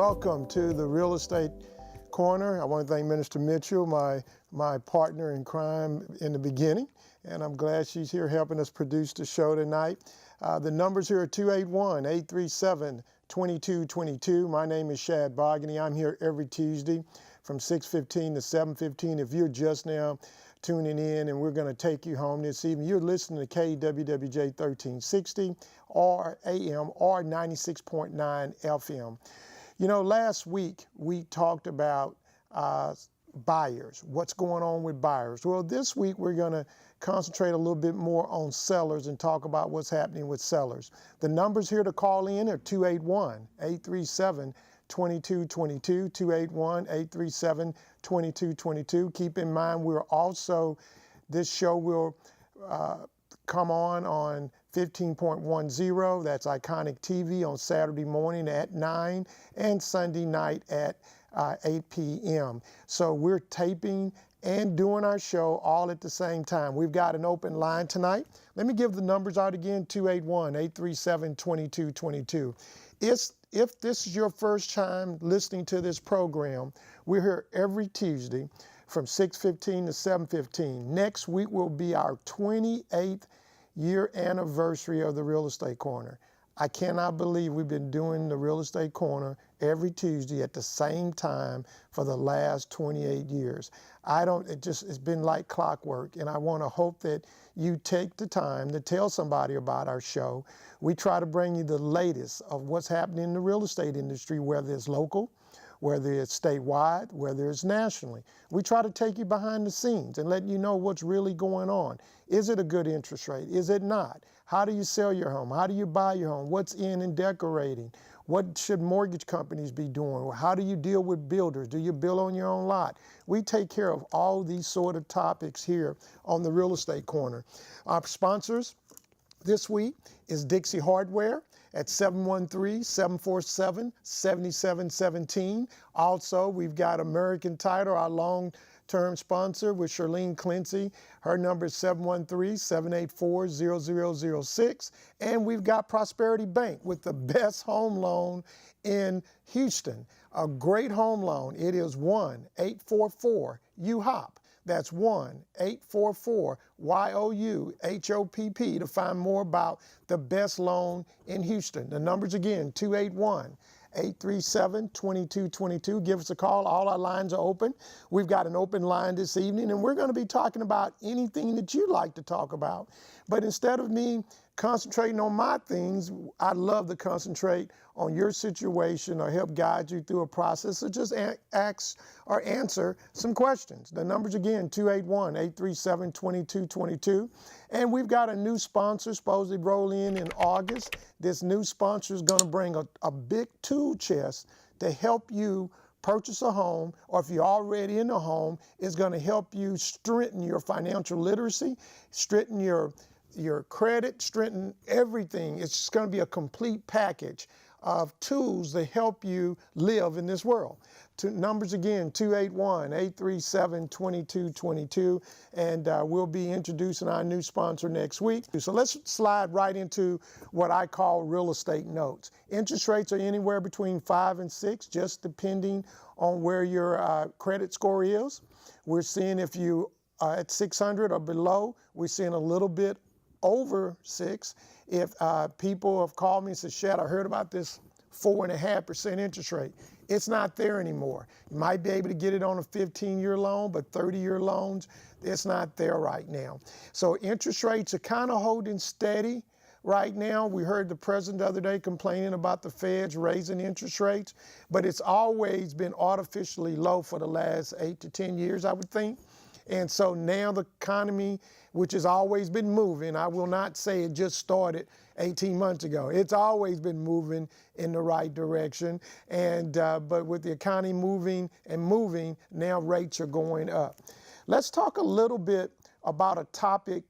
welcome to the Real Estate Corner. I want to thank Minister Mitchell, my partner in crime in the beginning, and I'm glad she's here helping us produce the show tonight. The numbers here are 281-837-2222. My name is Shad Bogany. I'm here every Tuesday from 6:15 to 7:15. If you're just now tuning in, and we're going to take you home this evening, you're listening to KWWJ 1360 or AM or 96.9 FM. You know, last week we talked about buyers, what's going on with buyers. Well, this week we're going to concentrate a little bit more on sellers and talk about what's happening with sellers. The numbers here to call in are 281-837-2222, 281-837-2222. Keep in mind, this show will come on 15.10, that's Iconic TV, on Saturday morning at 9 and Sunday night at 8 p.m. So we're taping and doing our show all at the same time. We've got an open line tonight. Let me give the numbers out again, 281-837-2222. If this is your first time listening to this program, we're here every Tuesday from 6:15 to 7:15. Next week will be our 28th year anniversary of the Real Estate Corner. I cannot believe we've been doing the Real Estate Corner every Tuesday at the same time for the last 28 years. It's been like clockwork, and I want to hope that you take the time to tell somebody about our show. We try to bring you the latest of what's happening in the real estate industry, whether it's local, whether it's statewide, whether it's nationally. We try to take you behind the scenes and let you know what's really going on. Is it a good interest rate? Is it not? How do you sell your home? How do you buy your home? What's in and decorating? What should mortgage companies be doing? How do you deal with builders? Do you build on your own lot? We take care of all these sort of topics here on the Real Estate Corner. Our sponsors this week is Dixie Hardware at 713-747-7717. Also, we've got American Title, our long-term sponsor, with Charlene Clancy. Her number is 713-784-0006. And we've got Prosperity Bank with the best home loan in Houston. A great home loan. It is 1-844-UHOP. That's 1-844-YOUHOPP to find more about the best loan in Houston. The numbers again, 281-837-2222. Give us a call. All our lines are open. We've got an open line this evening, and we're going to be talking about anything that you'd like to talk about. But instead of me concentrating on my things, I'd love to concentrate on your situation or help guide you through a process, or just ask or answer some questions. The numbers again, 281-837-2222. And we've got a new sponsor supposed to roll in August. This new sponsor is going to bring a big tool chest to help you purchase a home, or if you're already in a home, it's going to help you strengthen your financial literacy, strengthen your credit, strengthen everything. It's just going to be a complete package of tools to help you live in this world. Numbers again, 281-837-2222, and we'll be introducing our new sponsor next week. So let's slide right into what I call real estate notes. Interest rates are anywhere between 5 and 6, just depending on where your credit score is. We're seeing if you are at 600 or below, we're seeing a little bit over 6. If people have called me and said, Shad, I heard about this 4.5% interest rate. It's not there anymore. You might be able to get it on a 15-year loan, but 30-year loans, it's not there right now. So interest rates are kind of holding steady right now. We heard the president the other day complaining about the feds raising interest rates, but it's always been artificially low for the last 8 to 10 years, I would think. And so now the economy, which has always been moving, I will not say it just started 18 months ago. It's always been moving in the right direction. And but with the economy moving, now rates are going up. Let's talk a little bit about a topic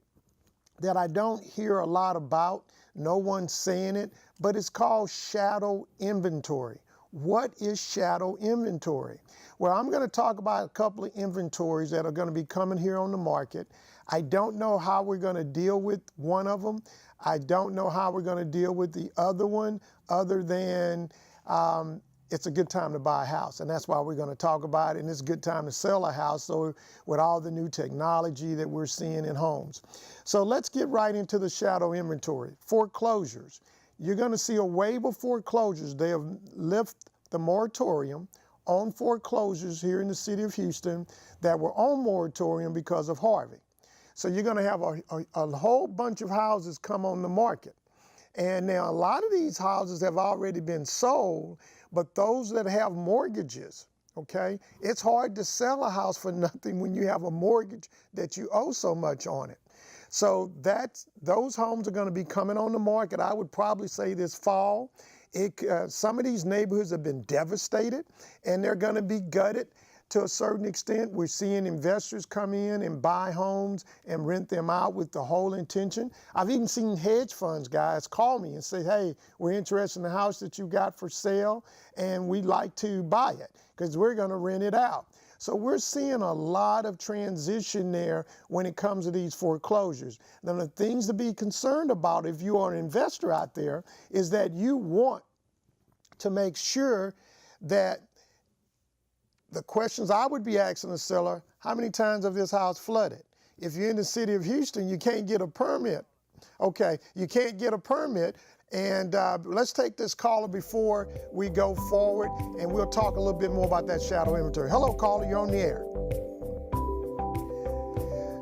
that I don't hear a lot about. No one's saying it, but it's called shadow inventory. What is shadow inventory? Well, I'm going to talk about a couple of inventories that are going to be coming here on the market. I don't know how we're going to deal with one of them. I don't know how we're going to deal with the other one, other than it's a good time to buy a house. And that's why we're going to talk about it. And it's a good time to sell a house, so with all the new technology that we're seeing in homes. So let's get right into the shadow inventory. Foreclosures. You're going to see a wave of foreclosures. They have lifted the moratorium on foreclosures here in the city of Houston that were on moratorium because of Harvey. So you're going to have a whole bunch of houses come on the market. And now a lot of these houses have already been sold, but those that have mortgages, okay, it's hard to sell a house for nothing when you have a mortgage that you owe so much on it. So those homes are going to be coming on the market, I would probably say this fall. Some of these neighborhoods have been devastated, and they're going to be gutted to a certain extent. We're seeing investors come in and buy homes and rent them out with the whole intention. I've even seen hedge funds guys call me and say, hey, we're interested in the house that you got for sale, and we'd like to buy it because we're going to rent it out. So we're seeing a lot of transition there when it comes to these foreclosures. Now, the things to be concerned about if you are an investor out there is that you want to make sure that the questions I would be asking the seller, how many times have this house flooded? If you're in the city of Houston, you can't get a permit. Okay, you can't get a permit. And let's take this caller before we go forward, and we'll talk a little bit more about that shadow inventory. Hello, caller, you're on the air.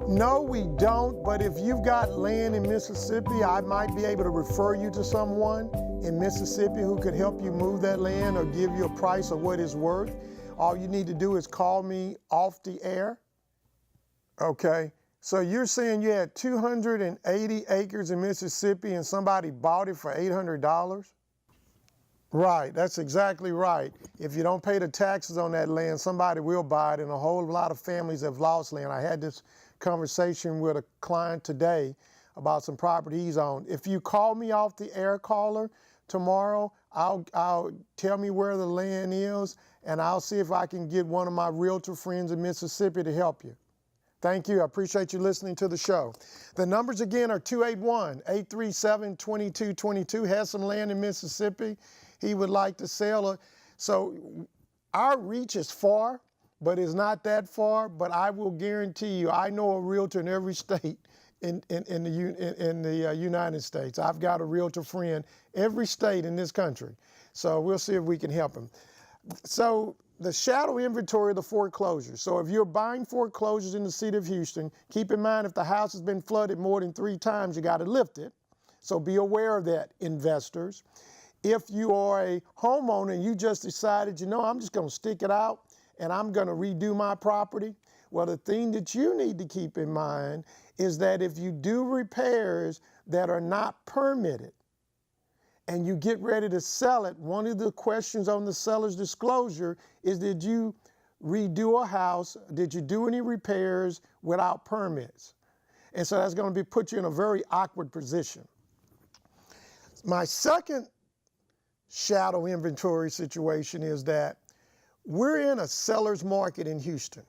No, we don't, but if you've got land in Mississippi, I might be able to refer you to someone in Mississippi who could help you move that land or give you a price of what it's worth. All you need to do is call me off the air. Okay. So you're saying you had 280 acres in Mississippi and somebody bought it for $800? Right, that's exactly right. If you don't pay the taxes on that land, somebody will buy it, and a whole lot of families have lost land. I had this conversation with a client today about some property he's owned. If you call me off the air, caller, tomorrow, I'll tell me where the land is, and I'll see if I can get one of my realtor friends in Mississippi to help you. Thank you. I appreciate you listening to the show. The numbers again are 281-837-2222. Has some land in Mississippi he would like to sell. So our reach is far, but it's not that far. But I will guarantee you, I know a realtor in every state in the United States. I've got a realtor friend every state in this country. So we'll see if we can help him. So the shadow inventory of the foreclosures. So if you're buying foreclosures in the city of Houston, keep in mind if the house has been flooded more than 3 times, you got to lift it. So be aware of that, investors. If you are a homeowner and you just decided, I'm just going to stick it out and I'm going to redo my property, well, the thing that you need to keep in mind is that if you do repairs that are not permitted, and you get ready to sell it, one of the questions on the seller's disclosure is, did you redo a house? Did you do any repairs without permits? And so that's going to put you in a very awkward position. My second shadow inventory situation is that we're in a seller's market in Houston.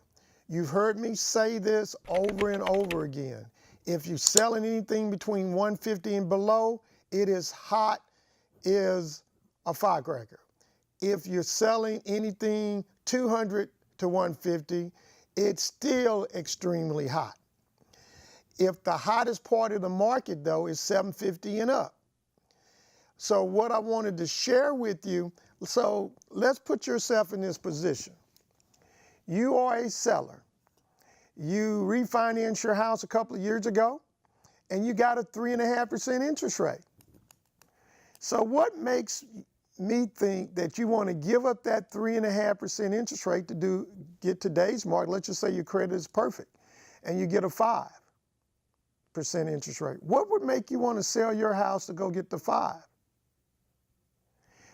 You've heard me say this over and over again. If you're selling anything between 150 and below, it is hot is a firecracker. If you're selling anything 200 to 150, it's still extremely hot. If the hottest part of the market, though, is 750 and up. So what I wanted to share with you, so let's put yourself in this position. You are a seller. You refinanced your house a couple of years ago, and you got a 3.5% interest rate. So what makes me think that you want to give up that 3.5% interest rate to get today's market? Let's just say your credit is perfect and you get a 5% interest rate. What would make you want to sell your house to go get the 5?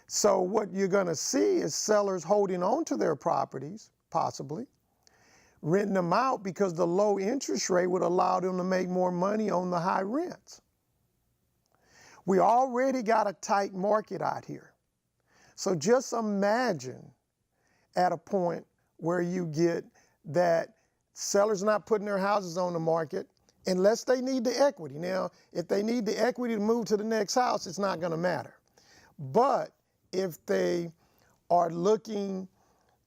So what you're going to see is sellers holding on to their properties, possibly, renting them out because the low interest rate would allow them to make more money on the high rents. We already got a tight market out here. So just imagine at a point where you get that sellers not putting their houses on the market unless they need the equity. Now, if they need the equity to move to the next house, it's not going to matter. But if they are looking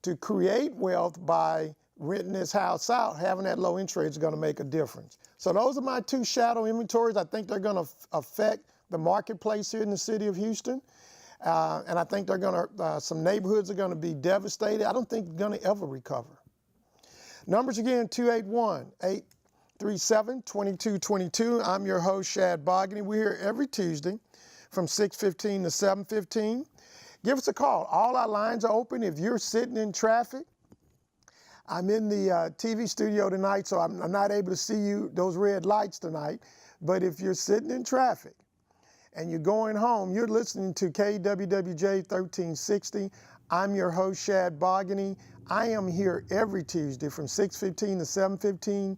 to create wealth by renting this house out, having that low interest rate is going to make a difference. So those are my two shadow inventories. I think they're going to affect the marketplace here in the city of Houston. And I think they're going to, some neighborhoods are going to be devastated. I don't think they're going to ever recover. Numbers again, 281-837-2222. I'm your host, Shad Bogany. We're here every Tuesday from 6:15 to 7:15. Give us a call. All our lines are open. If you're sitting in traffic, I'm in the TV studio tonight, so I'm not able to see you, those red lights tonight. But if you're sitting in traffic and you're going home, you're listening to KWWJ 1360. I'm your host, Shad Bogany. I am here every Tuesday from 6:15 to 7:15,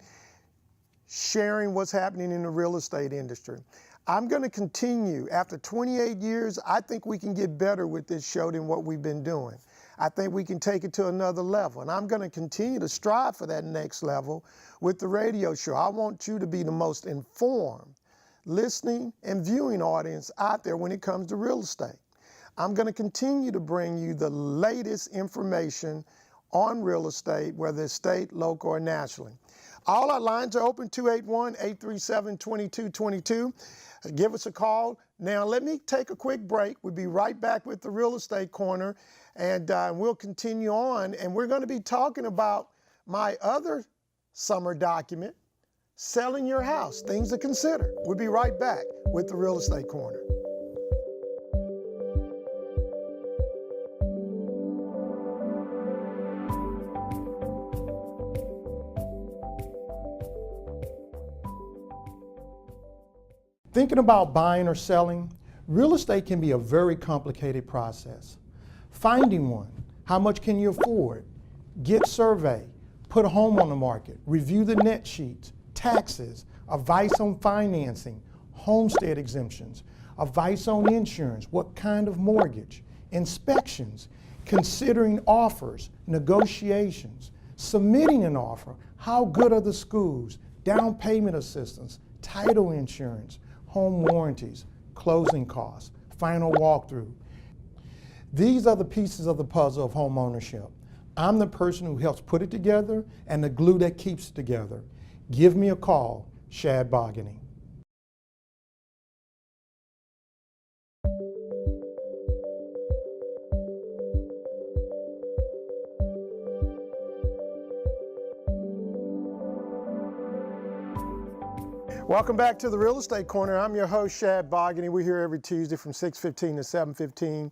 sharing what's happening in the real estate industry. I'm going to continue. After 28 years, I think we can get better with this show than what we've been doing. I think we can take it to another level, and I'm going to continue to strive for that next level with the radio show. I want you to be the most informed listening and viewing audience out there when it comes to real estate. I'm going to continue to bring you the latest information on real estate, whether it's state, local, or nationally. All our lines are open, 281-837-2222. Give us a call. Now, let me take a quick break. We'll be right back with the Real Estate Corner, and we'll continue on. And we're going to be talking about my other summer document, Selling Your House, Things to Consider. We'll be right back with the Real Estate Corner. Thinking about buying or selling, real estate can be a very complicated process. Finding one, how much can you afford? Get survey, put a home on the market, review the net sheets, taxes, advice on financing, homestead exemptions, advice on insurance, what kind of mortgage, inspections, considering offers, negotiations, submitting an offer, how good are the schools, down payment assistance, title insurance, home warranties, closing costs, final walkthrough. These are the pieces of the puzzle of home ownership. I'm the person who helps put it together and the glue that keeps it together. Give me a call, Shad Bogany. Welcome back to the Real Estate Corner. I'm your host, Shad Bogany. We're here every Tuesday from 6:15 to 7:15.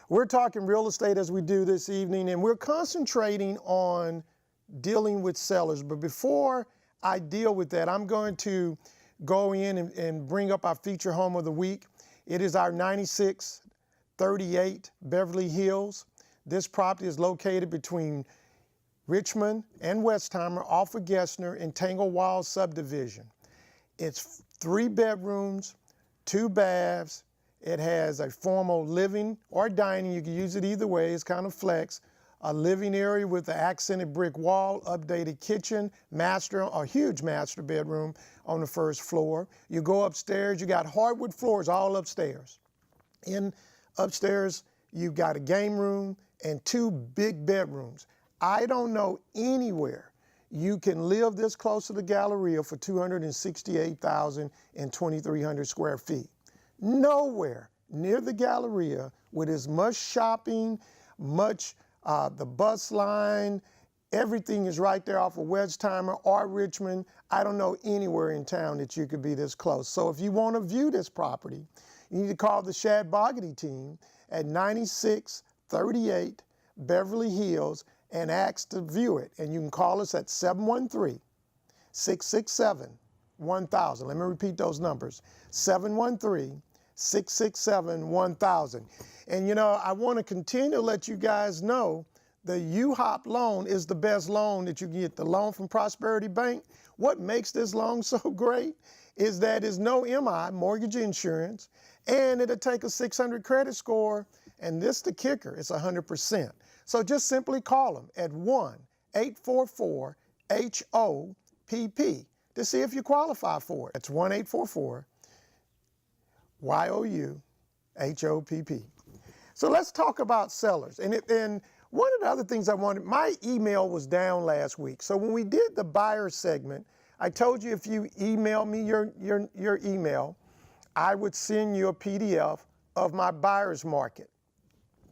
We're talking real estate as we do this evening, and we're concentrating on dealing with sellers. But before I deal with that, I'm going to go in and bring up our feature home of the week. It is our 9638 Beverly Hills. This property is located between Richmond and Westheimer off of Gessner in Tanglewild subdivision. It's 3 bedrooms, 2 baths. It has a formal living or dining. You can use it either way. It's kind of flex. A living area with an accented brick wall, updated kitchen, a huge master bedroom on the first floor. You go upstairs, you got hardwood floors all upstairs. Upstairs, you've got a game room and 2 big bedrooms. I don't know anywhere you can live this close to the Galleria for $268,000 and 2,300 square feet. Nowhere near the Galleria with as much shopping, the bus line, everything is right there off of Westheimer or Richmond. I don't know anywhere in town that you could be this close. So if you want to view this property, you need to call the Shad Bogany team at 9638 Beverly Hills and ask to view it. And you can call us at 713-667-1000. Let me repeat those numbers, 713-667-1000. And you know, I want to continue to let you guys know the UHOP loan is the best loan that you can get, the loan from Prosperity Bank. What makes this loan so great is that it's no MI, mortgage insurance, and it'll take a 600 credit score, and this the kicker, it's 100%. So just simply call them at 1-844-HOPP to see if you qualify for it. It's 1-844-YOU-HOPP. So let's talk about sellers. And one of the other things I wanted, my email was down last week. So when we did the buyer segment, I told you if you email me your email, I would send you a PDF of my buyer's market.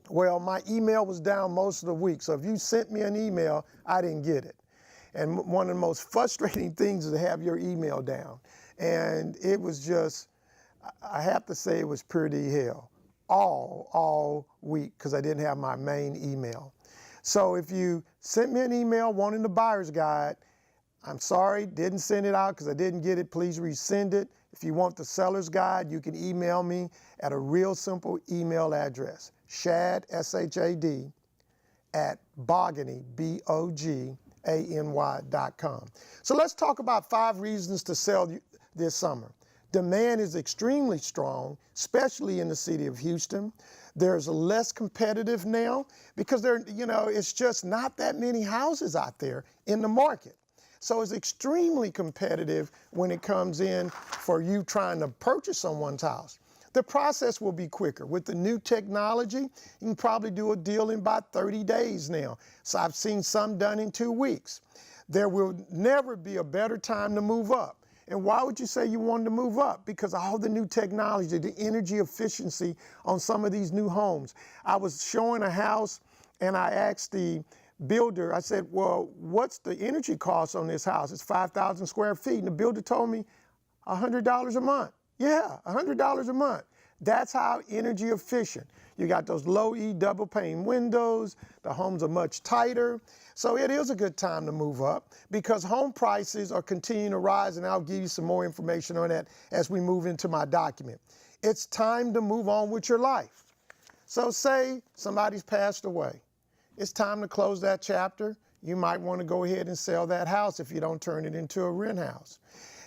Well, my email was down most of the week. So if you sent me an email, I didn't get it. And one of the most frustrating things is to have your email down. And it was just, I have to say it was pretty hell all week because I didn't have my main email. So if you sent me an email wanting the buyer's guide, I'm sorry, didn't send it out because I didn't get it. Please resend it. If you want the seller's guide, you can email me at a real simple email address, Shad, S-H-A-D, at Bogany, BOGANY.com. So let's talk about 5 reasons to sell this summer. Demand is extremely strong, especially in the city of Houston. There's less competitive now because it's just not that many houses out there in the market. So it's extremely competitive when it comes in for you trying to purchase someone's house. The process will be quicker. With the new technology, you can probably do a deal in about 30 days now. So I've seen some done in 2 weeks. There will never be a better time to move up. And why would you say you wanted to move up? Because all the new technology, the energy efficiency on some of these new homes. I was showing a house and I asked the builder, I said, well, what's the energy cost on this house? It's 5,000 square feet. And the builder told me $100 a month. Yeah, $100 a month. That's how energy efficient. You got those low E double pane windows. The homes are much tighter. So it is a good time to move up because home prices are continuing to rise, and I'll give you some more information on that as we move into my document. It's time to move on with your life. So say somebody's passed away. It's time to close that chapter. You might want to go ahead and sell that house if you don't turn it into a rent house.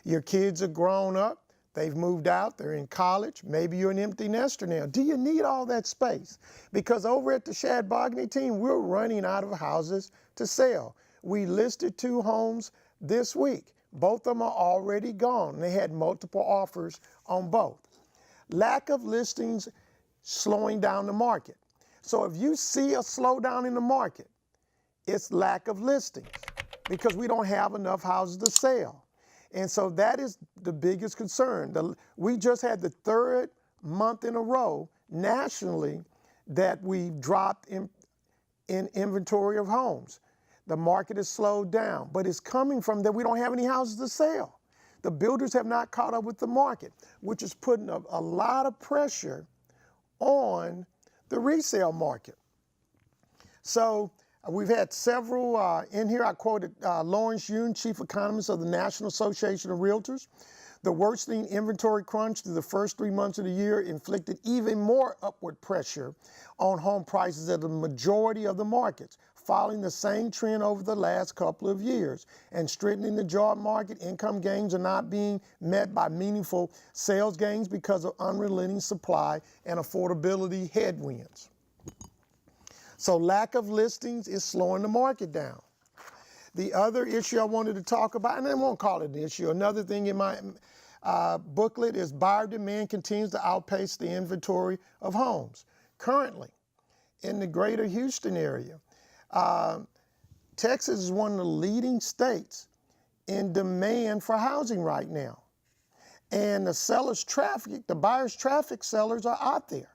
Your kids are grown up. They've moved out, they're in college, maybe you're an empty nester now. Do you need all that space? Because over at the Shad Bogany team, we're running out of houses to sell. We listed 2 homes this week. Both of them are already gone. They had multiple offers on both. Lack of listings slowing down the market. So if you see a slowdown in the market, it's lack of listings because we don't have enough houses to sell. And so that is the biggest concern. We just had the 3rd month in a row nationally that we've dropped in inventory of homes. The market has slowed down, but it's coming from that we don't have any houses to sell. The builders have not caught up with the market, which is putting a lot of pressure on the resale market. So we've had several in here. I quoted Lawrence Yun, chief economist of the National Association of Realtors. The worsening inventory crunch through the first 3 months of the year inflicted even more upward pressure on home prices at the majority of the markets, following the same trend over the last couple of years. And strengthening the job market, income gains are not being met by meaningful sales gains because of unrelenting supply and affordability headwinds. So lack of listings is slowing the market down. The other issue I wanted to talk about, and I won't call it an issue, another thing in my booklet is buyer demand continues to outpace the inventory of homes. Currently, in the greater Houston area, Texas is one of the leading states in demand for housing right now. And the buyer's traffic sellers are out there.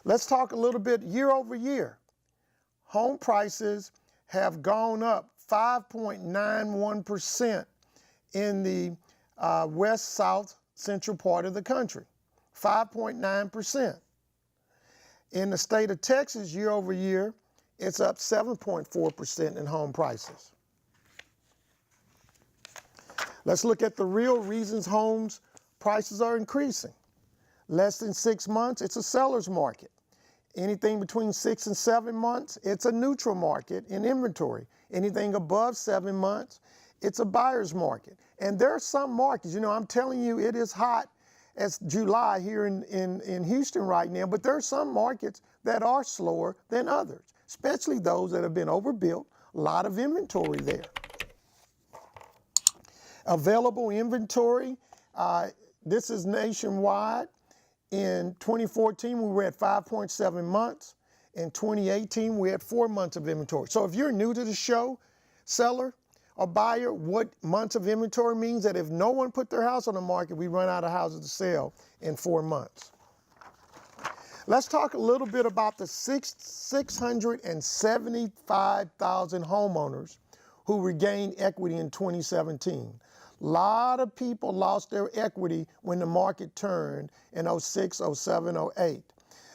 Let's talk a little bit year over year. Home prices have gone up 5.91% in the west, south, central part of the country. 5.9%. In the state of Texas, year over year, it's up 7.4% in home prices. Let's look at the real reasons homes prices are increasing. Less than 6 months, it's a seller's market. Anything between 6 and 7 months, it's a neutral market in inventory. Anything above 7 months, it's a buyer's market. And there are some markets, I'm telling you, it is hot as July here in Houston right now, but there are some markets that are slower than others, especially those that have been overbuilt, a lot of inventory there. Available inventory, this is nationwide. In 2014, we were at 5.7 months. In 2018, we had 4 months of inventory. So if you're new to the show, seller or buyer, what months of inventory means that if no one put their house on the market, we run out of houses to sell in 4 months. Let's talk a little bit about the 675,000 homeowners who regained equity in 2017. A lot of people lost their equity when the market turned in 06, 07, 08.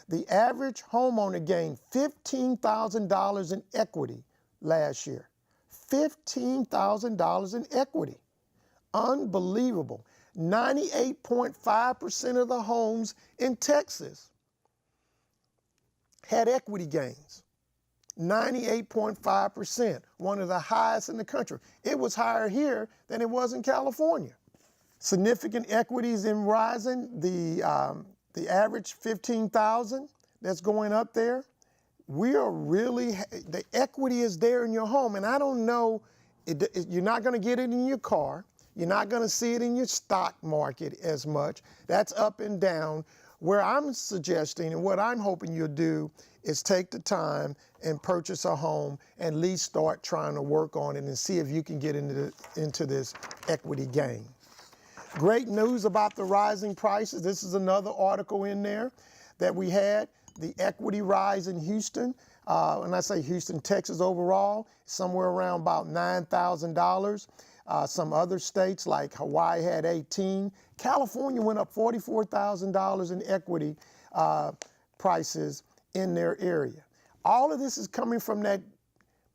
The average homeowner gained $15,000 in equity last year. $15,000 in equity. Unbelievable. 98.5% of the homes in Texas had equity gains. 98.5%, one of the highest in the country. It was higher here than it was in California. Significant equities in rising, the average 15,000 that's going up there. We are really, the equity is there in your home. And I don't know, you're not going to get it in your car. You're not going to see it in your stock market as much. That's up and down. Where I'm suggesting and what I'm hoping you'll do is take the time and purchase a home and at least start trying to work on it and see if you can get into this equity gain. Great news about the rising prices. This is another article in there that we had. The equity rise in Houston, when I say Houston, Texas overall, somewhere around about $9,000. Some other states like Hawaii had 18. California went up $44,000 in equity prices in their area. All of this is coming from that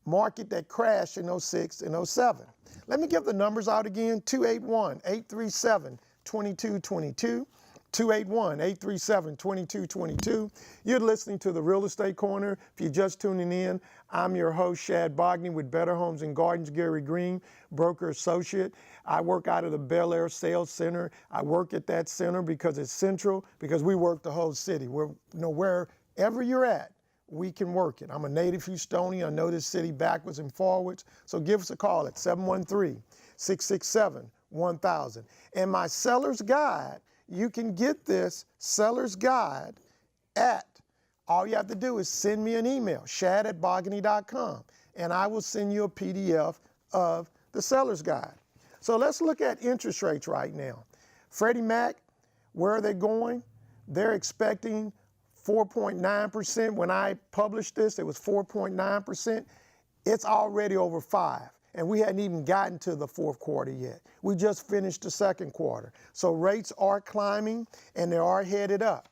market that crashed in 06 and 07. Let me give the numbers out again. 281-837-2222. 281-837-2222. You're listening to the Real Estate Corner. If you're just tuning in, I'm your host, Shad Bogny with Better Homes and Gardens, Gary Green, broker associate. I work out of the Bel Air Sales Center. I work at that center because it's central, because we work the whole city. Wherever you're at, we can work it. I'm a native Houstonian. I know this city backwards and forwards. So give us a call at 713-667-1000. And my seller's guide, you can get this seller's guide all you have to do is send me an email, shad@bogany.com, and I will send you a PDF of the seller's guide. So let's look at interest rates right now. Freddie Mac, where are they going? They're expecting 4.9%. When I published this, it was 4.9%. It's already over 5%. And we hadn't even gotten to the fourth quarter yet. We just finished the second quarter. So rates are climbing and they are headed up.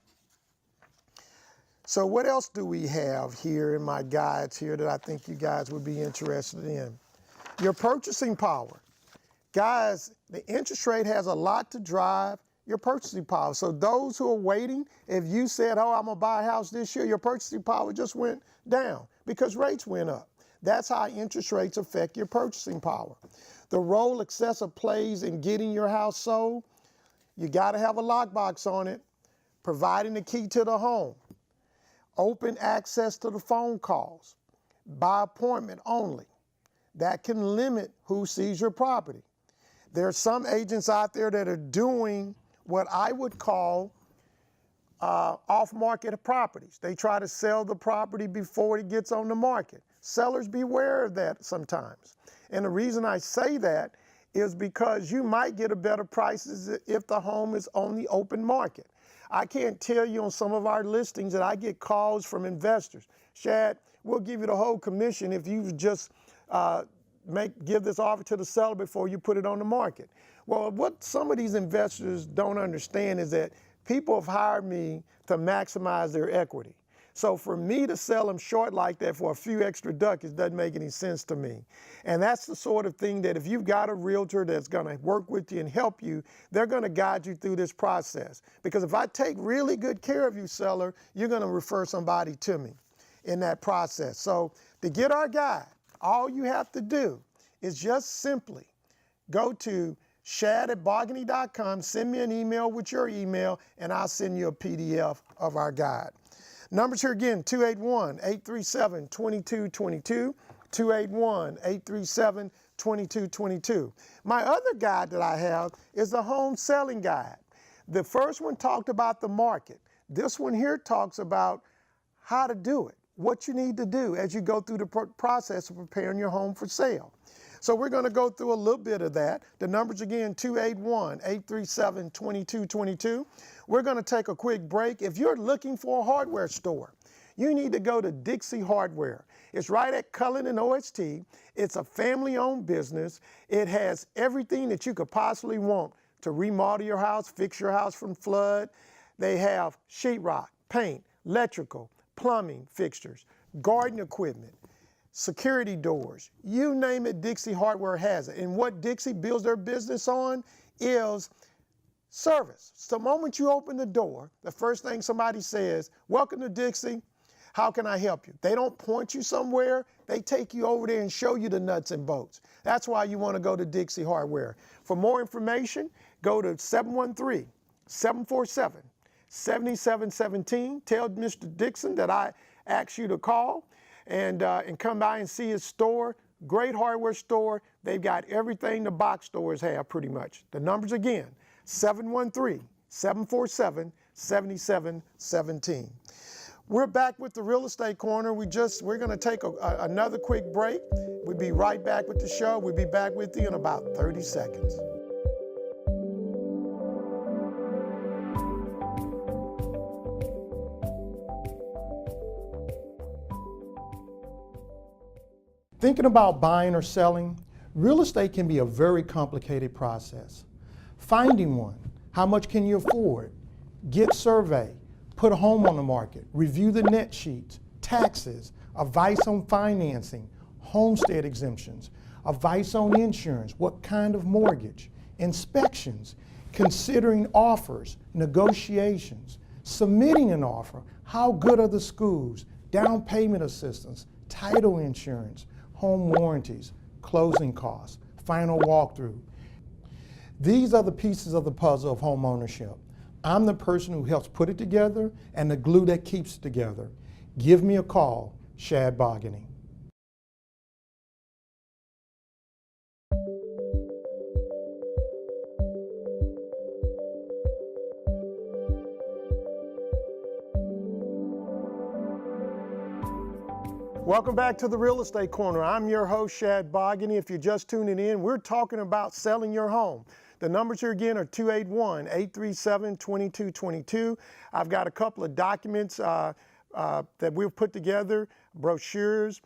So what else do we have here in my guides here that I think you guys would be interested in? Your purchasing power. Guys, the interest rate has a lot to drive your purchasing power. So those who are waiting, if you said, oh, I'm gonna buy a house this year, your purchasing power just went down because rates went up. That's how interest rates affect your purchasing power. The role excessive plays in getting your house sold, you got to have a lockbox on it, providing the key to the home, open access to the phone calls, by appointment only. That can limit who sees your property. There are some agents out there that are doing what I would call off-market properties. They try to sell the property before it gets on the market. Sellers beware of that sometimes. And the reason I say that is because you might get a better price if the home is on the open market. I can't tell you on some of our listings that I get calls from investors. Shad, we'll give you the whole commission if you just give this offer to the seller before you put it on the market. Well, what some of these investors don't understand is that people have hired me to maximize their equity. So for me to sell them short like that for a few extra ducats doesn't make any sense to me. And that's the sort of thing that if you've got a realtor that's going to work with you and help you, they're going to guide you through this process. Because if I take really good care of you, seller, you're going to refer somebody to me in that process. So to get our guide, all you have to do is just simply go to shad@bogany.com, send me an email with your email, and I'll send you a PDF of our guide. Numbers here again, 281-837-2222, 281-837-2222. My other guide that I have is the home selling guide. The first one talked about the market. This one here talks about how to do it, what you need to do as you go through the process of preparing your home for sale. So we're going to go through a little bit of that. The numbers again, 281-837-2222. We're going to take a quick break. If you're looking for a hardware store, you need to go to Dixie Hardware. It's right at Cullen and OST. It's a family-owned business. It has everything that you could possibly want to remodel your house, fix your house from flood. They have sheetrock, paint, electrical, plumbing fixtures, garden equipment, security doors, you name it, Dixie Hardware has it. And what Dixie builds their business on is service. So the moment you open the door, the first thing somebody says, welcome to Dixie, how can I help you? They don't point you somewhere, they take you over there and show you the nuts and bolts. That's why you want to go to Dixie Hardware. For more information, go to 713-747-7717. Tell Mr. Dixon that I asked you to call and come by and see his store. Great hardware store. They've got everything the box stores have pretty much. The numbers again, 713-747-7717. We're back with the Real Estate Corner. We're going to take another quick break. We'll be right back with the show. We'll be back with you in about 30 seconds. Thinking about buying or selling, real estate can be a very complicated process. Finding one, how much can you afford? Get survey, put a home on the market, review the net sheets, taxes, advice on financing, homestead exemptions, advice on insurance, what kind of mortgage, inspections, considering offers, negotiations, submitting an offer, how good are the schools, down payment assistance, title insurance, home warranties, closing costs, final walkthrough. These are the pieces of the puzzle of home ownership. I'm the person who helps put it together and the glue that keeps it together. Give me a call, Shad Bogany. Welcome back to the Real Estate Corner. I'm your host, Shad Bogany. If you're just tuning in, we're talking about selling your home. The numbers here again are 281-837-2222. I've got a couple of documents that we've put together, brochures,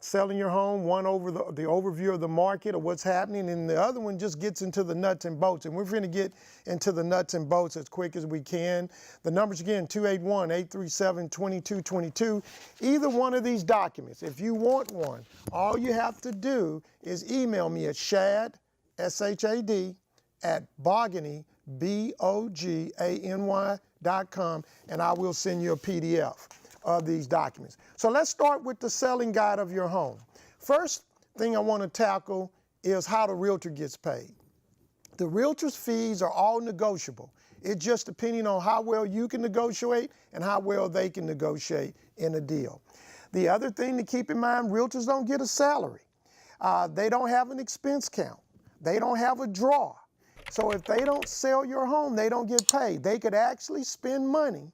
selling your home, one over the overview of the market of what's happening, and the other one just gets into the nuts and bolts. And we're going to get into the nuts and bolts as quick as we can. The numbers again, 281-837-2222. Either one of these documents, if you want one, all you have to do is email me at Shad, S-H-A-D, at Bogany, BOGANY.com, and I will send you a PDF of these documents. So let's start with the selling guide of your home. First thing I want to tackle is how the realtor gets paid. The realtor's fees are all negotiable. It's just depending on how well you can negotiate and how well they can negotiate in a deal. The other thing to keep in mind, realtors don't get a salary. They don't have an expense count. They don't have a draw. So if they don't sell your home, they don't get paid. They could actually spend money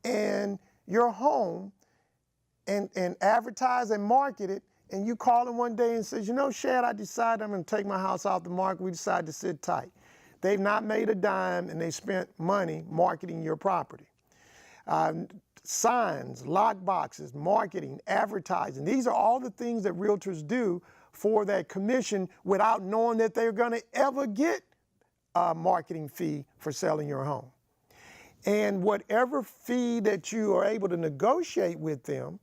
in your home and advertise and market it, and you call them one day and says, you know, Shad, I decided I'm going to take my house off the market. We decided to sit tight. They've not made a dime, and they spent money marketing your property. Signs, lock boxes, marketing, advertising. These are all the things that realtors do for that commission without knowing that they're going to ever get a marketing fee for selling your home. And whatever fee that you are able to negotiate with them,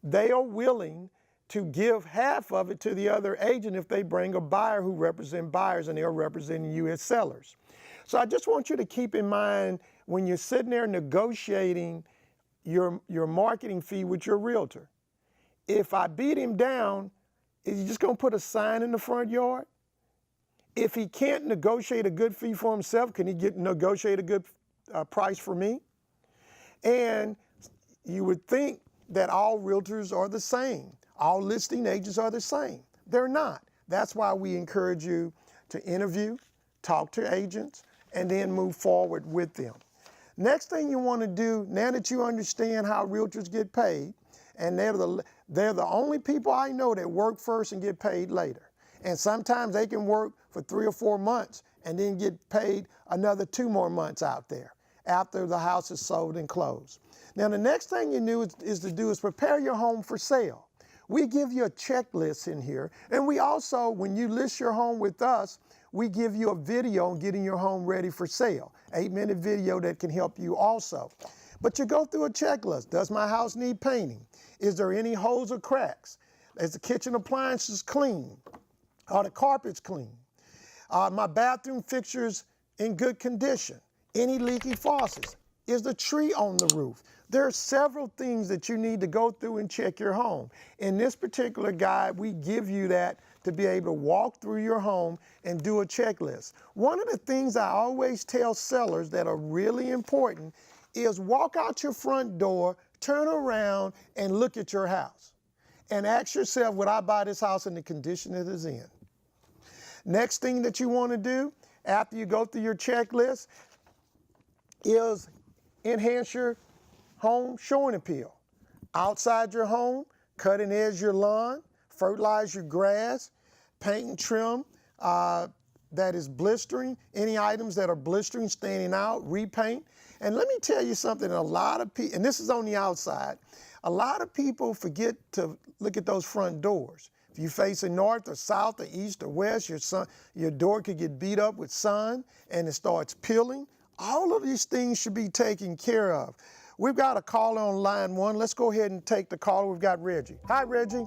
they are willing to give half of it to the other agent if they bring a buyer who represents buyers and they're representing you as sellers. So I just want you to keep in mind when you're sitting there negotiating your marketing fee with your realtor, if I beat him down, is he just going to put a sign in the front yard? If he can't negotiate a good fee for himself, can he negotiate a good price for me? And you would think that all realtors are the same. All listing agents are the same. They're not. That's why we encourage you to interview, talk to agents, and then move forward with them. Next thing you want to do, now that you understand how realtors get paid, and they're the only people I know that work first and get paid later. And sometimes they can work for 3 or 4 months and then get paid another 2 more months out there after the house is sold and closed. Now the next thing you do is prepare your home for sale. We give you a checklist in here, and we also, when you list your home with us, we give you a video on getting your home ready for sale, 8-minute video that can help you also. But you go through a checklist. Does my house need painting? Is there any holes or cracks? Is the kitchen appliances clean? Are the carpets clean? Are my bathroom fixtures in good condition? Any leaky faucets? Is the tree on the roof? There are several things that you need to go through and check your home. In this particular guide, we give you that to be able to walk through your home and do a checklist. One of the things I always tell sellers that are really important is walk out your front door, turn around, and look at your house. And ask yourself, would I buy this house in the condition it is in? Next thing that you want to do after you go through your checklist is enhance your home showing appeal. Outside your home, cut and edge your lawn, fertilize your grass, paint and trim that is blistering, any items that are blistering, standing out, repaint. And let me tell you something, a lot of people, and this is on the outside, a lot of people forget to look at those front doors. If you face north or south or east or west, your door could get beat up with sun and it starts peeling. All of these things should be taken care of. We've got a caller on line 1. Let's go ahead and take the caller. We've got Reggie. Hi, Reggie.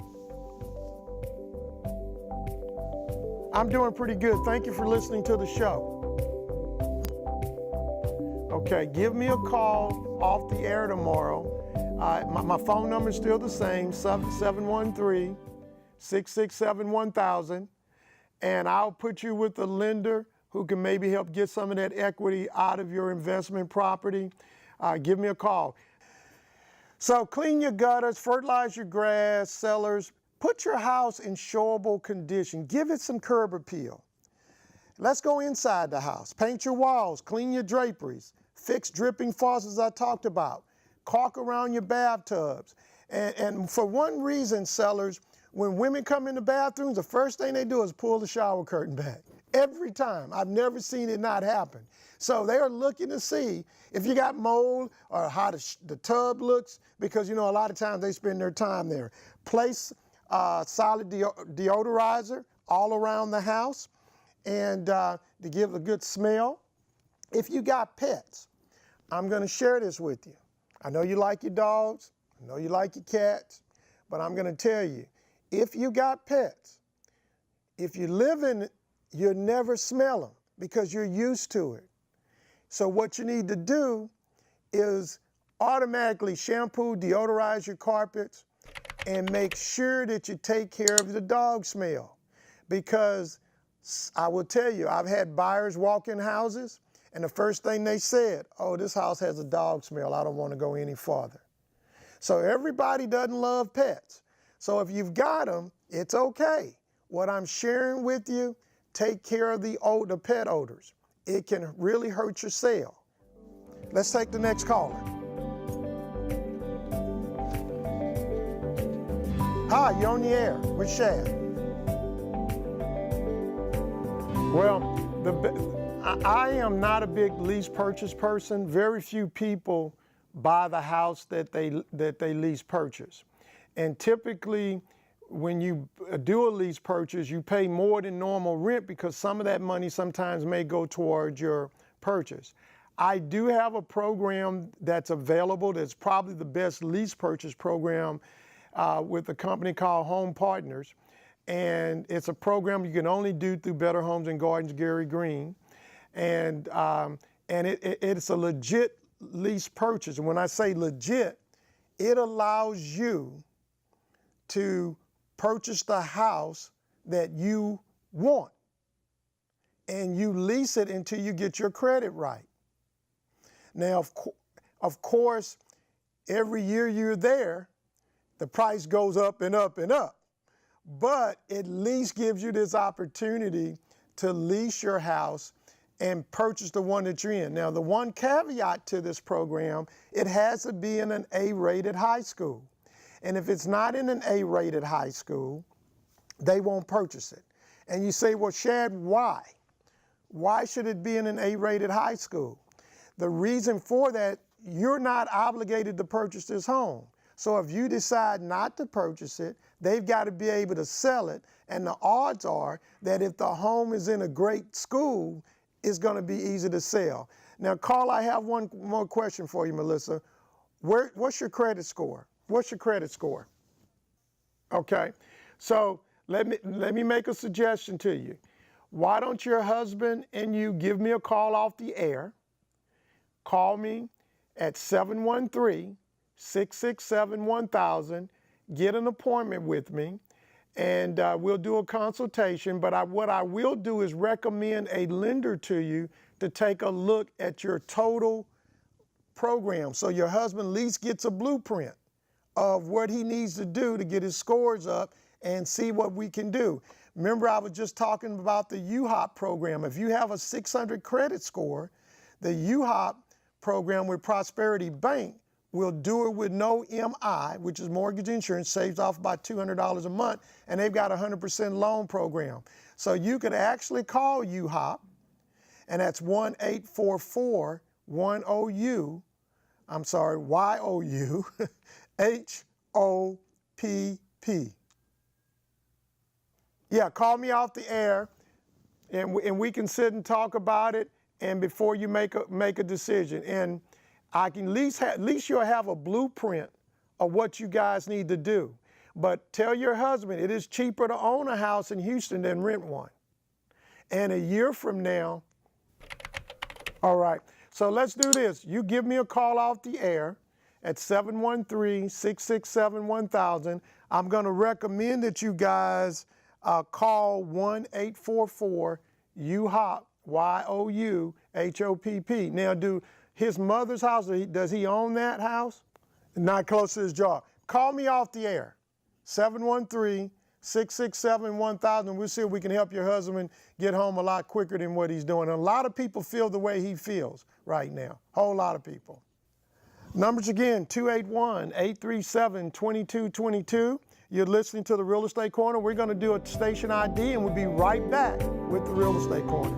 I'm doing pretty good. Thank you for listening to the show. Okay, give me a call off the air tomorrow. My phone number is still the same, 713-667-1000, and I'll put you with a lender who can maybe help get some of that equity out of your investment property. Give me a call. So clean your gutters, fertilize your grass, cellars, put your house in showable condition. Give it some curb appeal. Let's go inside the house. Paint your walls, clean your draperies, fix dripping faucets I talked about, caulk around your bathtubs. And for one reason, sellers, when women come in the bathrooms, the first thing they do is pull the shower curtain back. Every time. I've never seen it not happen. So they are looking to see if you got mold or how the tub looks, because you know a lot of times they spend their time there. Place solid deodorizer all around the house and to give a good smell. If you got pets, I'm going to share this with you. I know you like your dogs, I know you like your cats, but I'm going to tell you, if you got pets, if you live in it, you'll never smell them because you're used to it. So what you need to do is automatically shampoo, deodorize your carpets, and make sure that you take care of the dog smell. Because I will tell you, I've had buyers walk in houses, and the first thing they said, oh, this house has a dog smell, I don't want to go any farther. So everybody doesn't love pets. So if you've got them, it's okay. What I'm sharing with you, take care of the pet odors. It can really hurt your sale. Let's take the next caller. Hi, you're on the air with Shad. Well, I am not a big lease purchase person. Very few people buy the house that they lease purchase. And typically, when you do a lease purchase, you pay more than normal rent because some of that money sometimes may go towards your purchase. I do have a program that's available that's probably the best lease purchase program with a company called Home Partners. And it's a program you can only do through Better Homes and Gardens, Gary Green. And it's a legit lease purchase. And when I say legit, it allows you to purchase the house that you want, and you lease it until you get your credit right. Now, of course, every year you're there, the price goes up and up and up, but at least gives you this opportunity to lease your house and purchase the one that you're in. Now, the one caveat to this program, it has to be in an A-rated high school. And if it's not in an A-rated high school, they won't purchase it. And you say, well, Shad, why? Why should it be in an A-rated high school? The reason for that, you're not obligated to purchase this home. So if you decide not to purchase it, they've got to be able to sell it. And the odds are that if the home is in a great school, it's going to be easy to sell. Now, Carl, I have one more question for you, Melissa. What's your credit score? What's your credit score? Okay, so let me make a suggestion to you. Why don't your husband and you give me a call off the air? Call me at 713-667-1000. Get an appointment with me, and we'll do a consultation. But what I will do is recommend a lender to you to take a look at your total program, so your husband at least gets a blueprint of what he needs to do to get his scores up and see what we can do. Remember, I was just talking about the UHOP program. If you have a 600 credit score, the UHOP program with Prosperity Bank will do it with no MI, which is mortgage insurance, saves off about $200 a month, and they've got a 100% loan program. So you could actually call UHOP, and that's 1-844-YOU, HOPP. Yeah, call me off the air, and we can sit and talk about it, and before you make a decision. And I can at least you'll have a blueprint of what you guys need to do. But tell your husband it is cheaper to own a house in Houston than rent one. And a year from now, all right, so let's do this. You give me a call off the air at 713-667-1000. I'm going to recommend that you guys call 1-844-YOUHOP, YOUHOPP. Now, do his mother's house, does he own that house? Not close to his job. Call me off the air, 713-667-1000. We'll see if we can help your husband get home a lot quicker than what he's doing. And a lot of people feel the way he feels right now, whole lot of people. Numbers again, 281-837-2222. You're listening to the Real Estate Corner. We're going to do a station ID, and we'll be right back with the Real Estate Corner.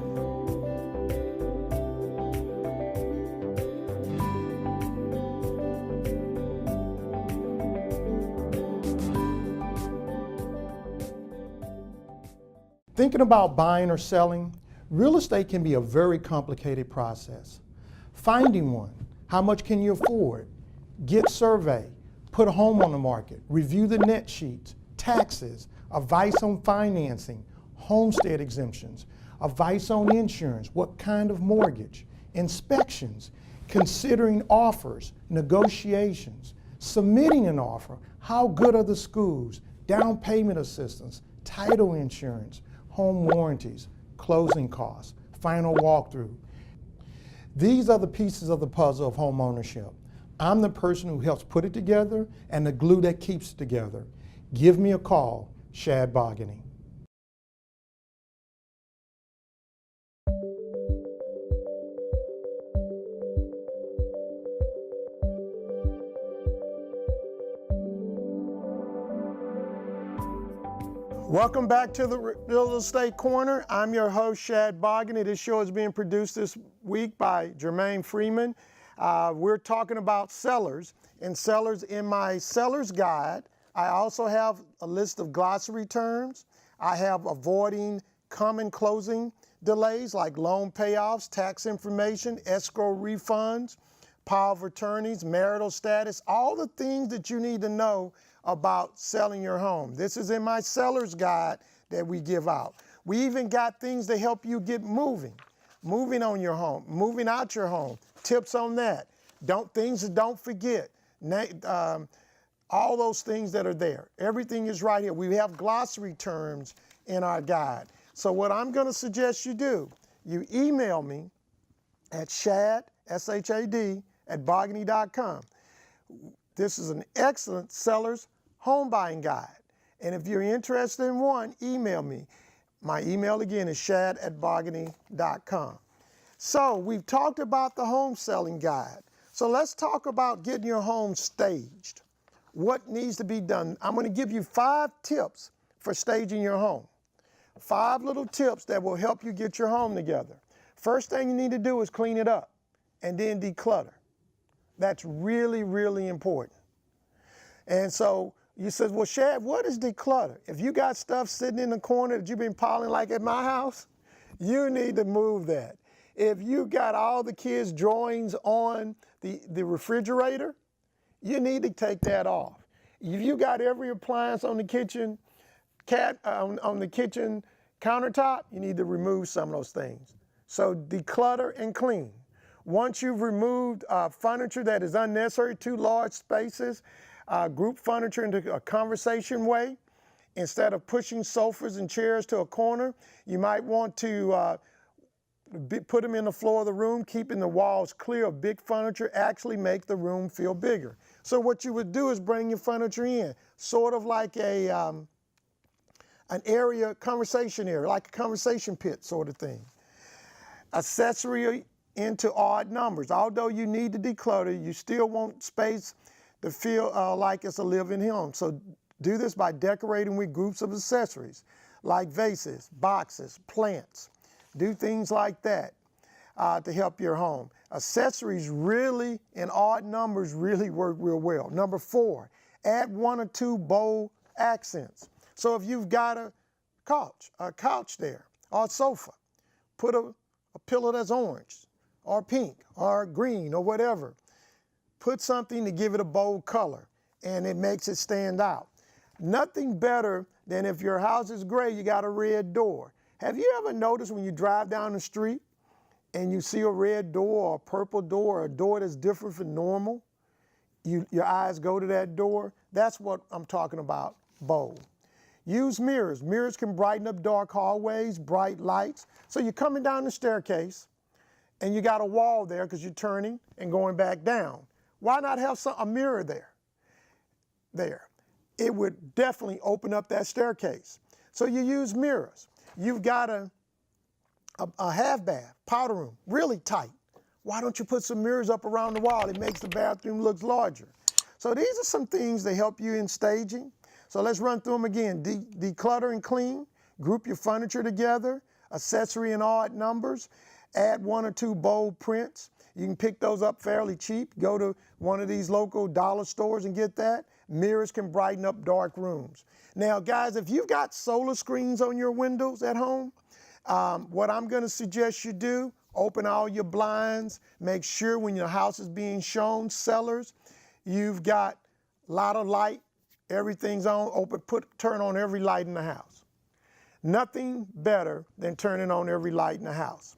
Thinking about buying or selling, real estate can be a very complicated process. Finding one, how much can you afford? Get survey, put a home on the market, review the net sheets, taxes, advice on financing, homestead exemptions, advice on insurance, what kind of mortgage, inspections, considering offers, negotiations, submitting an offer, how good are the schools, down payment assistance, title insurance, home warranties, closing costs, final walkthrough. These are the pieces of the puzzle of home ownership. I'm the person who helps put it together and the glue that keeps it together. Give me a call, Shad Bogany. Welcome back to the Real Estate Corner. I'm your host, Shad Bogany. This show is being produced this week by Jermaine Freeman. We're talking about sellers. And sellers, in my seller's guide, I also have a list of glossary terms. I have avoiding common closing delays like loan payoffs, tax information, escrow refunds, power of attorneys, marital status, all the things that you need to know about selling your home. This is in my seller's guide that we give out. We even got things to help you get moving on your home, moving out your home, tips on that. Things that don't forget, all those things that are there. Everything is right here. We have glossary terms in our guide. So what I'm gonna suggest you do, you email me at shad, S-H-A-D, at bogany.com. This is an excellent seller's home buying guide. And if you're interested in one, email me. My email again is shad@bogany.com. So we've talked about the home selling guide. So let's talk about getting your home staged. What needs to be done? I'm going to give you 5 tips for staging your home. 5 little tips that will help you get your home together. First thing you need to do is clean it up and then declutter. That's really, really important. And so you said, well, Shad, what is declutter? If you got stuff sitting in the corner that you've been piling like at my house, you need to move that. If you got all the kids' drawings on the refrigerator, you need to take that off. If you got every appliance on the kitchen on the kitchen countertop, you need to remove some of those things. So declutter and clean. Once you've removed furniture that is unnecessary, too large spaces, group furniture into a conversation way. Instead of pushing sofas and chairs to a corner, you might want to put them in the floor of the room, keeping the walls clear of big furniture, actually make the room feel bigger. So what you would do is bring your furniture in, sort of like an area, conversation area, like a conversation pit sort of thing. Accessory into odd numbers. Although you need to declutter, you still want space to feel like it's a living home. So do this by decorating with groups of accessories, like vases, boxes, plants. Do things like that to help your home. Accessories really, in odd numbers, really work real well. Number 4, add 1 or 2 bold accents. So if you've got a couch there, or a sofa, put a pillow that's orange, or pink, or green, or whatever. Put something to give it a bold color, and it makes it stand out. Nothing better than if your house is gray, you got a red door. Have you ever noticed when you drive down the street and you see a red door or a purple door or a door that's different from normal? Your eyes go to that door. That's what I'm talking about, bold. Use mirrors. Mirrors can brighten up dark hallways, bright lights. So you're coming down the staircase and you got a wall there because you're turning and going back down. Why not have a mirror there? It would definitely open up that staircase. So you use mirrors. You've got a half bath, powder room, really tight. Why don't you put some mirrors up around the wall? It makes the bathroom look larger. So these are some things that help you in staging. So let's run through them again. Declutter and clean, group your furniture together, accessory in odd numbers, add 1 or 2 bold prints. You can pick those up fairly cheap. Go to one of these local dollar stores and get that. Mirrors can brighten up dark rooms. Now, guys, if you've got solar screens on your windows at home, what I'm going to suggest you do, open all your blinds. Make sure when your house is being shown, sellers, you've got a lot of light. Everything's on, turn on every light in the house. Nothing better than turning on every light in the house.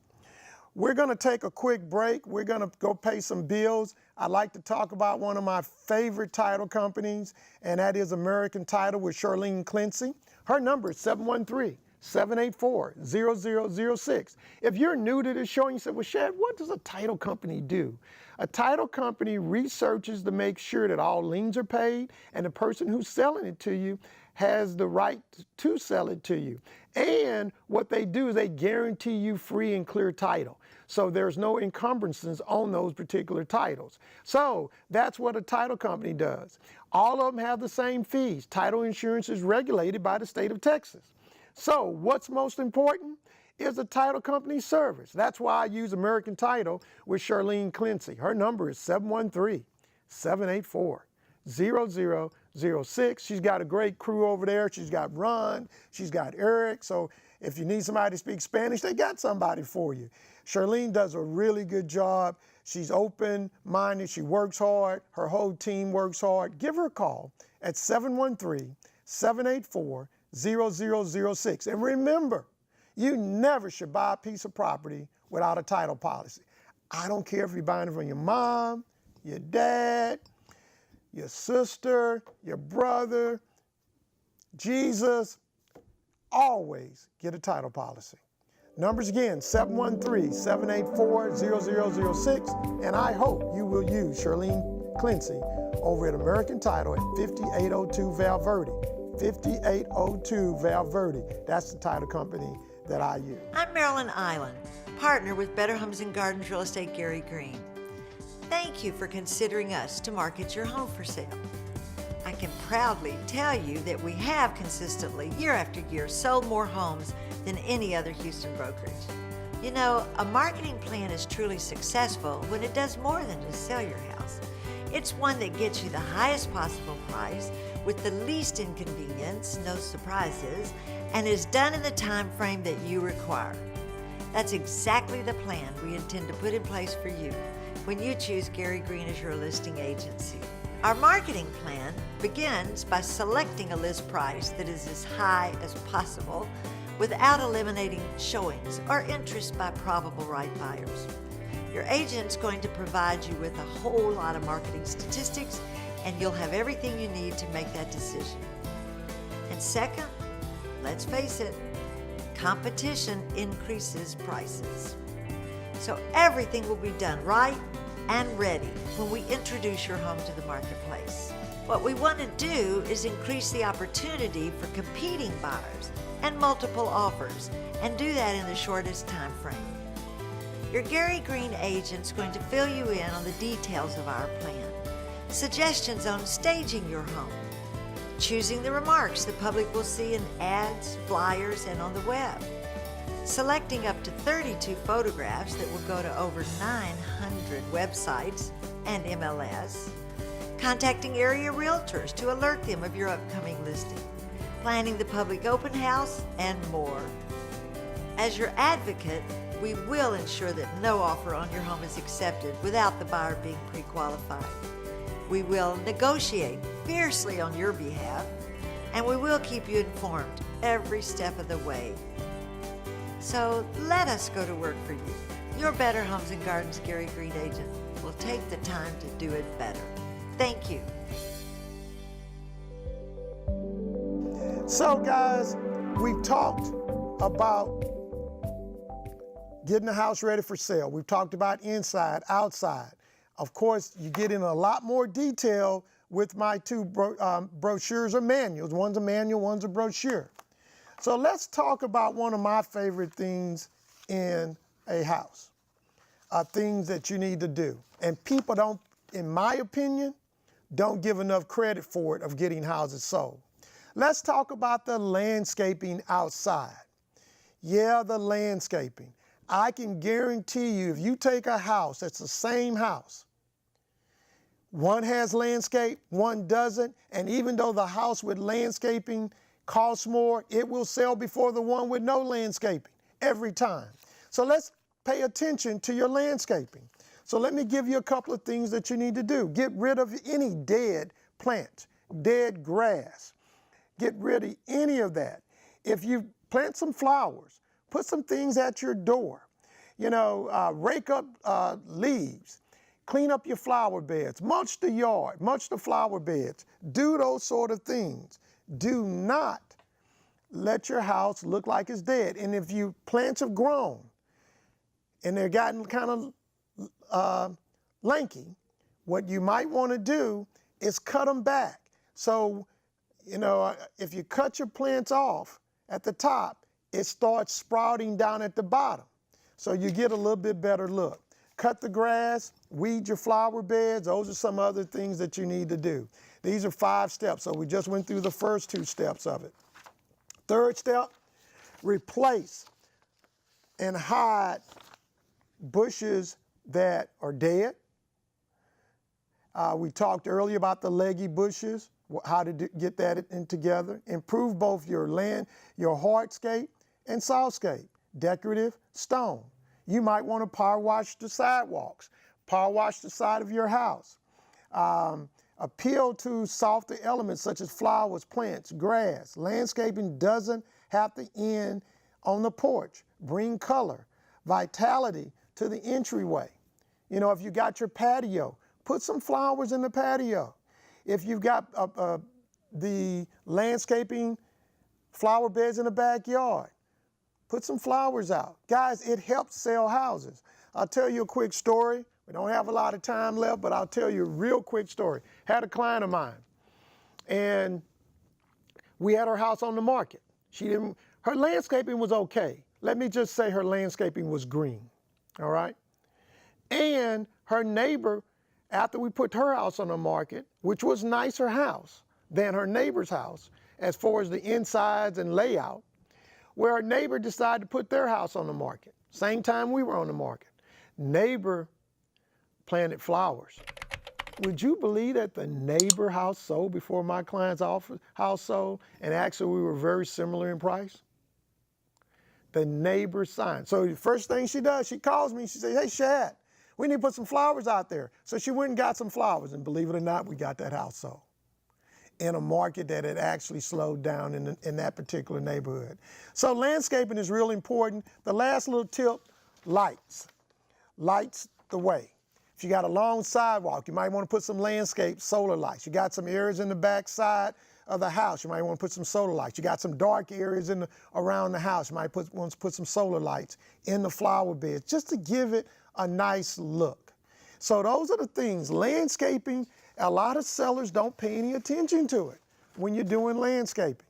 We're going to take a quick break. We're going to go pay some bills. I'd like to talk about one of my favorite title companies, and that is American Title with Charlene Clancy. Her number is 713-784-0006. If you're new to this show and you say, well, Shad, what does a title company do? A title company researches to make sure that all liens are paid and the person who's selling it to you has the right to sell it to you. And what they do is they guarantee you free and clear title. So there's no encumbrances on those particular titles. So that's what a title company does. All of them have the same fees. Title insurance is regulated by the state of Texas. So what's most important is a title company service. That's why I use American Title with Charlene Clancy. Her number is 713-784-0006. She's got a great crew over there. She's got Ron, she's got Eric. So if you need somebody to speak Spanish, they got somebody for you. Charlene does a really good job. She's open-minded, she works hard, her whole team works hard. Give her a call at 713-784-0006. And remember, you never should buy a piece of property without a title policy. I don't care if you're buying it from your mom, your dad, your sister, your brother, Jesus. Always get a title policy. Numbers again, 713-784-0006. And I hope you will use Charlene Clancy over at American Title at 5802 Val Verde. 5802 Val Verde. That's the title company that I use. I'm Marilyn Island, partner with Better Homes and Gardens Real Estate Gary Green. Thank you for considering us to market your home for sale. I can proudly tell you that we have consistently, year after year, sold more homes than any other Houston brokerage. You know, a marketing plan is truly successful when it does more than just sell your house. It's one that gets you the highest possible price with the least inconvenience, no surprises, and is done in the time frame that you require. That's exactly the plan we intend to put in place for you when you choose Gary Green as your listing agency. Our marketing plan begins by selecting a list price that is as high as possible without eliminating showings or interest by probable right buyers. Your agent's going to provide you with a whole lot of marketing statistics, and you'll have everything you need to make that decision. And second, let's face it, competition increases prices. So everything will be done right and ready when we introduce your home to the marketplace. What we want to do is increase the opportunity for competing buyers and multiple offers, and do that in the shortest time frame. Your Gary Green agent's going to fill you in on the details of our plan, suggestions on staging your home, choosing the remarks the public will see in ads, flyers, and on the web, selecting up to 32 photographs that will go to over 900 websites and MLS, contacting area realtors to alert them of your upcoming listing, planning the public open house, and more. As your advocate, we will ensure that no offer on your home is accepted without the buyer being pre-qualified. We will negotiate fiercely on your behalf, and we will keep you informed every step of the way. So let us go to work for you. Your Better Homes and Gardens Gary Green agent will take the time to do it better. Thank you. So guys, we've talked about getting the house ready for sale. We've talked about inside, outside. Of course, you get in a lot more detail with my two brochures or manuals. One's a manual, one's a brochure. So let's talk about one of my favorite things in a house, things that you need to do. And people don't, in my opinion, don't give enough credit for it of getting houses sold. Let's talk about the landscaping outside. Yeah, the landscaping. I can guarantee you, if you take a house that's the same house, one has landscape, one doesn't, and even though the house with landscaping costs more, it will sell before the one with no landscaping every time. So let's pay attention to your landscaping. So let me give you a couple of things that you need to do. Get rid of any dead plant, dead grass. Get rid of any of that. If you plant some flowers, put some things at your door. You know, rake up leaves, clean up your flower beds, mulch the yard, mulch the flower beds. Do those sort of things. Do not let your house look like it's dead. And if you plants have grown and they're gotten kind of lanky, what you might want to do is cut them back. So, you know, if you cut your plants off at the top, it starts sprouting down at the bottom. So you get a little bit better look. Cut the grass, weed your flower beds. Those are some other things that you need to do. These are 5 steps. So we just went through the first 2 steps of it. Third step, replace and hide bushes that are dead. We talked earlier about the leggy bushes, how to get that in together. Improve both your hardscape and softscape, decorative, stone. You might want to power wash the sidewalks, power wash the side of your house. Appeal to softer elements such as flowers, plants, grass. Landscaping doesn't have to end on the porch. Bring color, vitality to the entryway. You know, if you got your patio, put some flowers in the patio. If you've got the landscaping flower beds in the backyard, put some flowers out. Guys, it helps sell houses. I'll tell you a quick story. We don't have a lot of time left, but I'll tell you a real quick story. Had a client of mine, and we had her house on the market. Her landscaping was okay. let me just say her landscaping was green, all right? And her neighbor, after we put her house on the market, which was nicer house than her neighbor's house as far as the insides and layout, where her neighbor decided to put their house on the market. Same time we were on the market. Neighbor planted flowers. Would you believe that the neighbor house sold before my client's house sold? And actually we were very similar in price. The neighbor signed. So the first thing she does, she calls me, she says, hey Shad, we need to put some flowers out there. So she went and got some flowers, and believe it or not, we got that house sold in a market that had actually slowed down in that particular neighborhood. So landscaping is really important. The last little tip, lights. Lights the way. If you got a long sidewalk, you might want to put some landscape solar lights. You got some areas in the back side of the house, you might want to put some solar lights. You got some dark areas around the house, you might want to put some solar lights in the flower beds just to give it a nice look. So those are the things. Landscaping, a lot of sellers don't pay any attention to it when you're doing landscaping.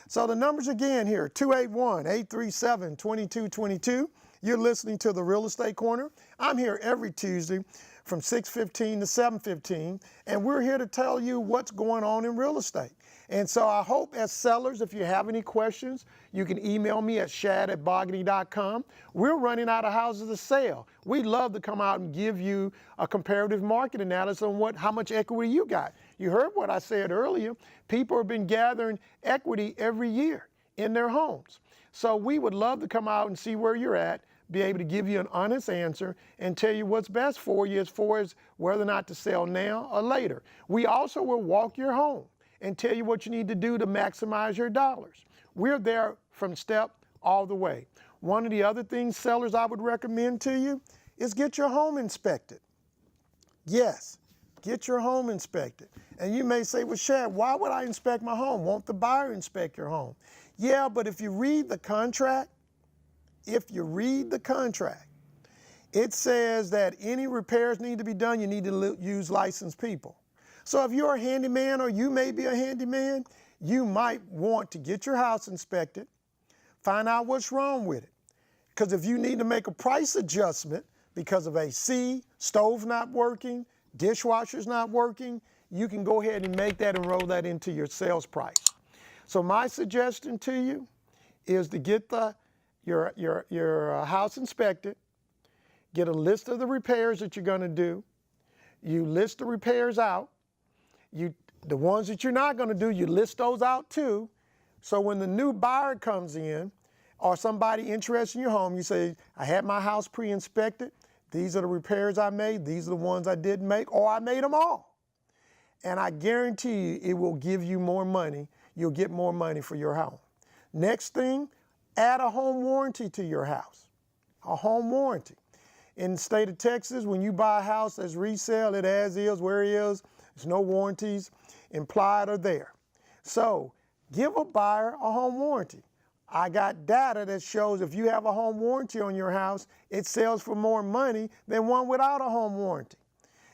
So the numbers again here, 281-837-2222. You're listening to the Real Estate Corner. I'm here every Tuesday from 6:15 to 7:15, and we're here to tell you what's going on in real estate. And so I hope as sellers, if you have any questions, you can email me at shad@bogany.com. We're running out of houses to sell. We'd love to come out and give you a comparative market analysis on how much equity you got. You heard what I said earlier. People have been gathering equity every year in their homes. So we would love to come out and see where you're at, be able to give you an honest answer and tell you what's best for you as far as whether or not to sell now or later. We also will walk your home and tell you what you need to do to maximize your dollars. We're there from step all the way. One of the other things, sellers, I would recommend to you is get your home inspected. Yes, get your home inspected. And you may say, well, Shad, why would I inspect my home? Won't the buyer inspect your home? Yeah, but if you read the contract, it says that any repairs need to be done, you need to use licensed people. So if you're a handyman or you may be a handyman, you might want to get your house inspected, find out what's wrong with it. Because if you need to make a price adjustment because of AC, stove not working, dishwasher's not working, you can go ahead and make that and roll that into your sales price. So my suggestion to you is to get your house inspected, get a list of the repairs that you're going to do. You list the repairs out. The ones that you're not going to do, you list those out too. So when the new buyer comes in or somebody interested in your home, you say, I had my house pre-inspected. These are the repairs I made. These are the ones I didn't make, or I made them all. And I guarantee you it will give you more money. You'll get more money for your home. Next thing, add a home warranty to your house. A home warranty. In the state of Texas, when you buy a house that's resale, it as is, where it is, there's no warranties implied or there. So give a buyer a home warranty. I got data that shows if you have a home warranty on your house, it sells for more money than one without a home warranty.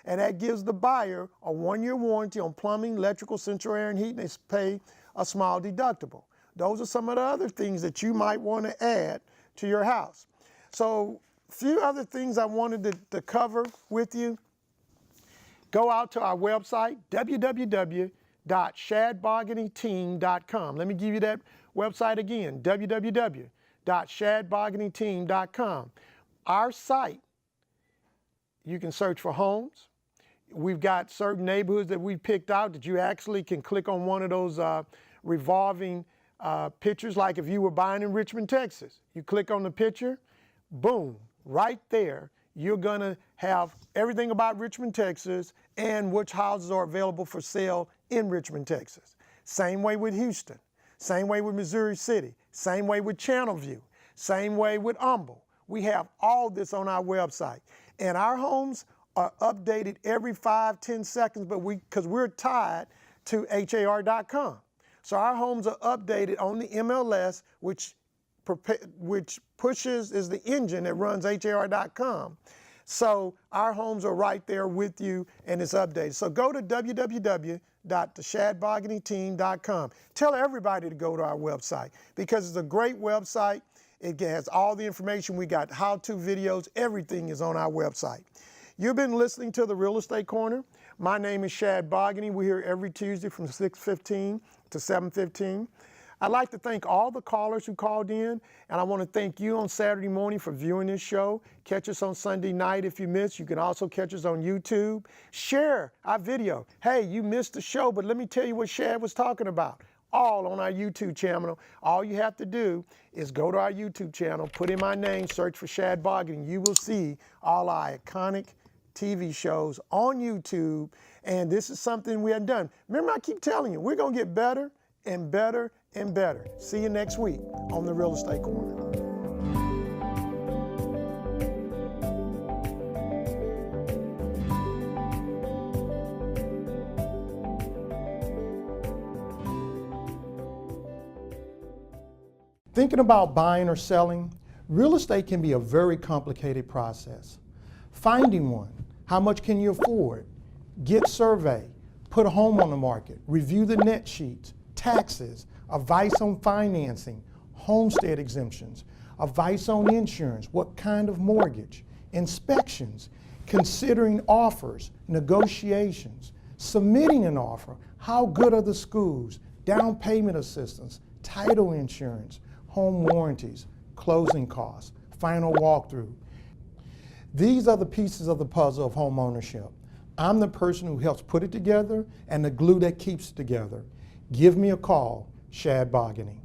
And that gives the buyer a 1-year warranty on plumbing, electrical, central air, and heat, and they pay a small deductible. Those are some of the other things that you might want to add to your house. So a few other things I wanted to cover with you. Go out to our website, www.shadboganyteam.com. Let me give you that website again, www.shadboganyteam.com. Our site, you can search for homes. We've got certain neighborhoods that we picked out that you actually can click on one of those revolving pictures, like if you were buying in Richmond, Texas. You click on the picture, boom, right there, you're gonna have everything about Richmond, Texas, and which houses are available for sale in Richmond, Texas. Same way with Houston, same way with Missouri City, same way with Channelview, same way with Humble. We have all this on our website. And our homes are updated every 5-10 seconds, but because we're tied to HAR.com. So our homes are updated on the MLS, which pushes is the engine that runs HAR.com. So our homes are right there with you, and it's updated. So go to www.theshadboganyteam.com. Tell everybody to go to our website because it's a great website. It has all the information. We got how-to videos. Everything is on our website. You've been listening to the Real Estate Corner. My name is Shad Bogany. We're here every Tuesday from 6:15 to 7:15. I'd like to thank all the callers who called in, and I want to thank you on Saturday morning for viewing this show. Catch us on Sunday night if you missed. You can also catch us on YouTube. Share our video. Hey, you missed the show, but let me tell you what Shad was talking about. All on our YouTube channel. All you have to do is go to our YouTube channel, put in my name, search for Shad Bogany. You will see all our iconic TV shows on YouTube, and this is something we have done. Remember, I keep telling you, we're going to get better and better and better. See you next week on the Real Estate Corner. Thinking about buying or selling, real estate can be a very complicated process. Finding one, how much can you afford? Get survey, put a home on the market, review the net sheets, taxes, advice on financing, homestead exemptions, advice on insurance, what kind of mortgage, inspections, considering offers, negotiations, submitting an offer, how good are the schools, down payment assistance, title insurance, home warranties, closing costs, final walkthrough. These are the pieces of the puzzle of home ownership. I'm the person who helps put it together and the glue that keeps it together. Give me a call, Shad Bogany.